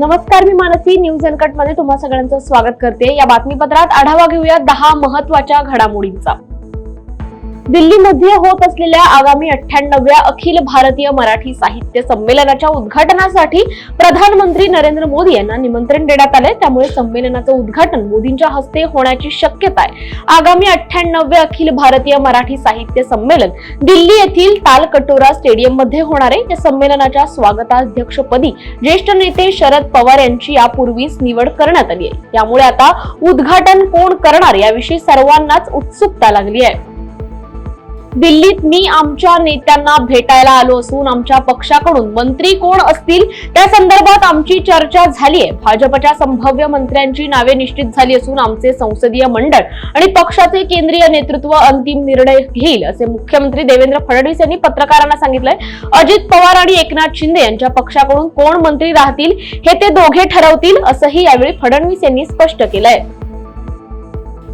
नमस्कार, मी Mansi. News uncut मध्ये तुम्हा सगळ्यांचं स्वागत करते. या बातमीपत्रात आढावा घेऊया 10 महत्त्वाच्या घडामोडींचा. दिल्लीमध्ये होत असलेल्या आगामी 98व्या अखिल भारतीय मराठी साहित्य संमेलनाच्या उद्घाटनासाठी प्रधानमंत्री नरेंद्र मोदी यांना निमंत्रण देण्यात आले. त्यामुळे संमेलनाचं उद्घाटन मोदींच्या हस्ते होण्याची शक्यता आहे. आगामी 98वे अखिल भारतीय मराठी साहित्य संमेलन दिल्ली येथील तालकटोरा स्टेडियम मध्ये होणार आहे. या संमेलनाच्या स्वागताध्यक्षपदी ज्येष्ठ नेते शरद पवार यांची यापूर्वीच निवड करण्यात आली आहे. त्यामुळे आता उद्घाटन कोण करणार याविषयी सर्वांनाच उत्सुकता लागली आहे. दिल्लीत मी आमच्या नेत्यांना भेटायला आलो असून आमच्या पक्षाकडून मंत्री कोण असतील त्या संदर्भात आमची चर्चा झाली आहे. भाजपच्या संभाव्य मंत्र्यांची नावे निश्चित झाली असून आमचे संसदीय मंडळ आणि पक्षाचे केंद्रीय नेतृत्व अंतिम निर्णय घेईल, असे मुख्यमंत्री देवेंद्र फडणवीस यांनी पत्रकारांना सांगितलंय. अजित पवार आणि एकनाथ शिंदे यांच्या पक्षाकडून कोण मंत्री राहतील हे ते दोघे ठरवतील, असंही यावेळी फडणवीस यांनी स्पष्ट केलंय.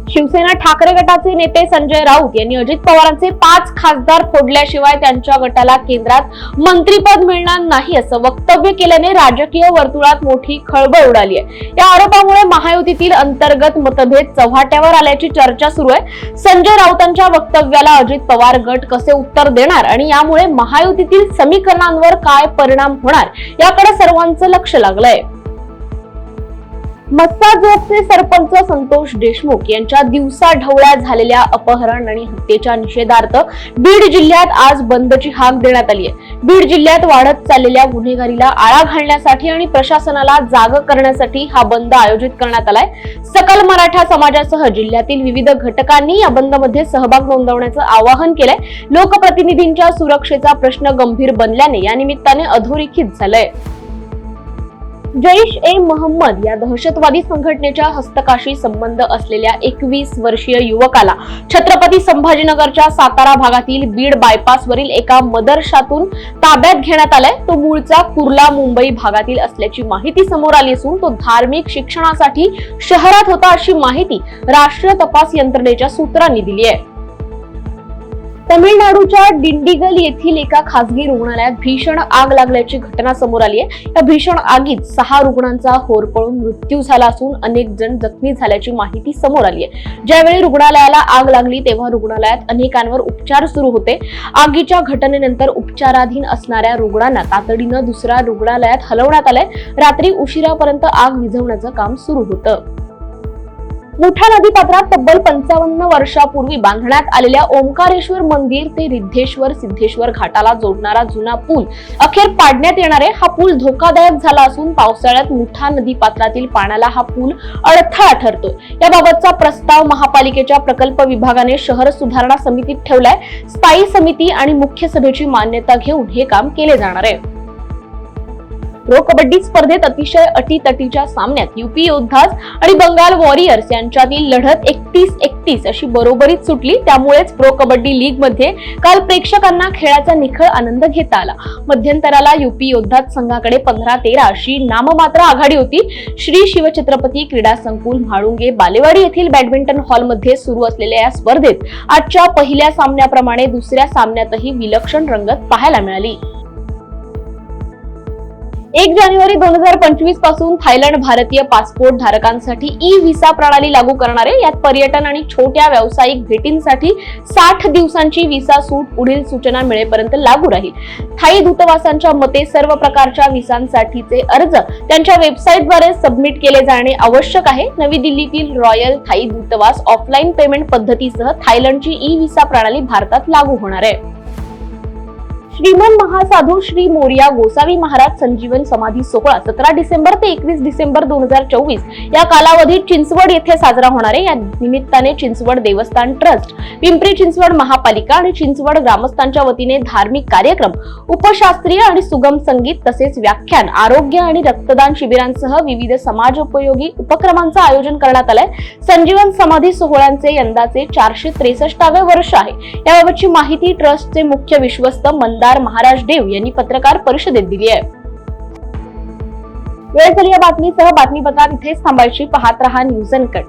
शिवसेना ठाकरे गटाचे नेते संजय राऊत यांनी अजित पवारांचे 5 खासदार फोडल्याशिवाय त्यांच्या गटाला केंद्रात मंत्रीपद मिळणार नाही असं वक्तव्य केल्याने राजकीय वर्तुळात मोठी खळबळ उडाली आहे. या आरोपामुळे महायुतीतील अंतर्गत मतभेद चव्हाट्यावर आल्याची चर्चा सुरू आहे. संजय राऊतांच्या वक्तव्याला अजित पवार गट कसे उत्तर देणार आणि यामुळे महायुतीतील समीकरणांवर काय परिणाम होणार याकडे सर्वांचं लक्ष लागलंय. मस्साजोगचे सरपंच संतोष देशमुख यांच्या दिवसाढवळ्या झालेल्या अपहरण आणि हत्येच्या निषेधार्थ बीड जिल्ह्यात आज बंदची हाक देण्यात आली आहे. बीड जिल्ह्यात वाढत चाललेल्या गुन्हेगारीला आळा घालण्यासाठी आणि प्रशासनाला जाग करण्यासाठी हा बंद आयोजित करण्यात आलाय. सकल मराठा समाजासह जिल्ह्यातील विविध घटकांनी या बंदमध्ये सहभाग नोंदवण्याचं आवाहन केलंय. लोकप्रतिनिधींच्या सुरक्षेचा प्रश्न गंभीर बनल्याने या निमित्ताने अधोरेखित झालंय. जैश-ए-मोहम्मद या दहशतवादी संघटनेच्या हस्तकाशी संबंध असलेल्या 21 वर्षीय युवकाला छत्रपती संभाजीनगरच्या सातारा भागातील बीड बायपासवरील एका मदरशातून ताब्यात घेण्यात आलाय. तो मूळचा कुर्ला मुंबई भागातील असल्याची माहिती समोर आली असून तो धार्मिक शिक्षणासाठी शहरात होता, अशी माहिती राष्ट्रीय तपास यंत्रणेच्या सूत्रांनी दिली आहे. तमिळनाडूच्या डिंडिगल येथील एका खासगी रुग्णालयात भीषण आग लागल्याची घटना समोर आली आहे. या भीषण आगीत 6 रुग्णांचा होरपळून मृत्यू झाला असून अनेक जण जखमी झाल्याची माहिती समोर आली आहे. ज्यावेळी रुग्णालयाला आग लागली तेव्हा रुग्णालयात अनेकांवर उपचार सुरू होते. आगीच्या घटनेनंतर उपचाराधीन असणाऱ्या रुग्णांना तातडीनं दुसऱ्या रुग्णालयात हलवण्यात आलंय. रात्री उशिरापर्यंत आग विझवण्याचं काम सुरू होतं. मुठा नदीपात्रात तब्बल 55 वर्षापूर्वी बांधण्यात आलेल्या ओंकारेश्वर मंदिर ते रिद्धेश्वर सिद्धेश्वर घाटाला जोडणारा जुना पूल अखेर पाडण्यात येणार आहे. हा पूल धोकादायक झाला असून पावसाळ्यात मुठा नदीपात्रातील पाण्याला हा पूल अडथळा ठरतोय. याबाबतचा प्रस्ताव महापालिकेच्या प्रकल्प विभागाने शहर सुधारणा समितीत ठेवलाय. स्थायी समिती आणि मुख्य सभेची मान्यता घेऊन हे काम केले जाणार आहे. प्रो कबड्डी स्पर्धेत अतिशय अटीतटीच्या सामन्यात यूपी योद्धाज आणि बंगाल वॉरियर्स यांच्यातील लढत 31-31 अशी बरोबरीत सुटली. त्यामुळेच प्रो कबड्डी लीग मध्ये काल प्रेक्षकांना खेळाचा निखळ आनंद घेता आला. मध्यंतराला यूपी योद्धाज संघाकडे 15-13 अशी नाममात्र आघाडी होती. श्री शिवछत्रपती क्रीडा संकुल म्हाळुंगे बालेवाडी येथील बॅडमिंटन हॉलमध्ये सुरू असलेल्या या स्पर्धेत आजच्या पहिल्या सामन्याप्रमाणे दुसऱ्या सामन्यातही विलक्षण रंगत पाहायला मिळाली. 1 जानेवारी 2025 पासून थायलंड भारतीय पासपोर्ट धारकांसाठी ई-व्हिसा प्रणाली लागू करणार आहे. यात पर्यटन आणि छोट्या व्यावसायिक भेटींसाठी 60 दिवसांची व्हिसा सूट पुढील सूचना मिळेपर्यंत लागू राहील. थाई दूतावासांच्या मते सर्व प्रकारच्या व्हिसांसाठीचे अर्ज त्यांच्या वेबसाईटद्वारे सबमिट केले जाणे आवश्यक आहे. नवी दिल्लीतील रॉयल थाई दूतावास ऑफलाईन पेमेंट पद्धतीसह थायलंडची ई-व्हिसा प्रणाली भारतात लागू होणार आहे. श्रीमन महासाधू श्री मोरया गोसावी महाराज संजीवन समाधी सोहळा 17 डिसेंबर ते 21 डिसेंबर 2024 या कालावधीत चिंचवड येथे साजरा होणार आहे. या निमित्ताने चिंचवड देवस्थान ट्रस्ट, पिंपरी चिंचवड महापालिका आणि चिंचवड ग्रामस्थांच्या वतीने धार्मिक कार्यक्रम, उपशास्त्रीय आणि सुगम संगीत तसेच व्याख्यान, आरोग्य आणि रक्तदान शिबिरांसह विविध समाजोपयोगी उपक्रमांचं आयोजन करण्यात आलंय. संजीवन समाधी सोहळ्याचे यंदाचे 463वे वर्ष आहे. याबाबतची माहिती ट्रस्टचे मुख्य विश्वस्त मंदार महाराज देव यांनी पत्रकार परिषदेत दिली आहे. वेळ झाली या बातमीसह बातमीपत्रात इथेच थांबायची. पाहत रहा न्यूज अनकट.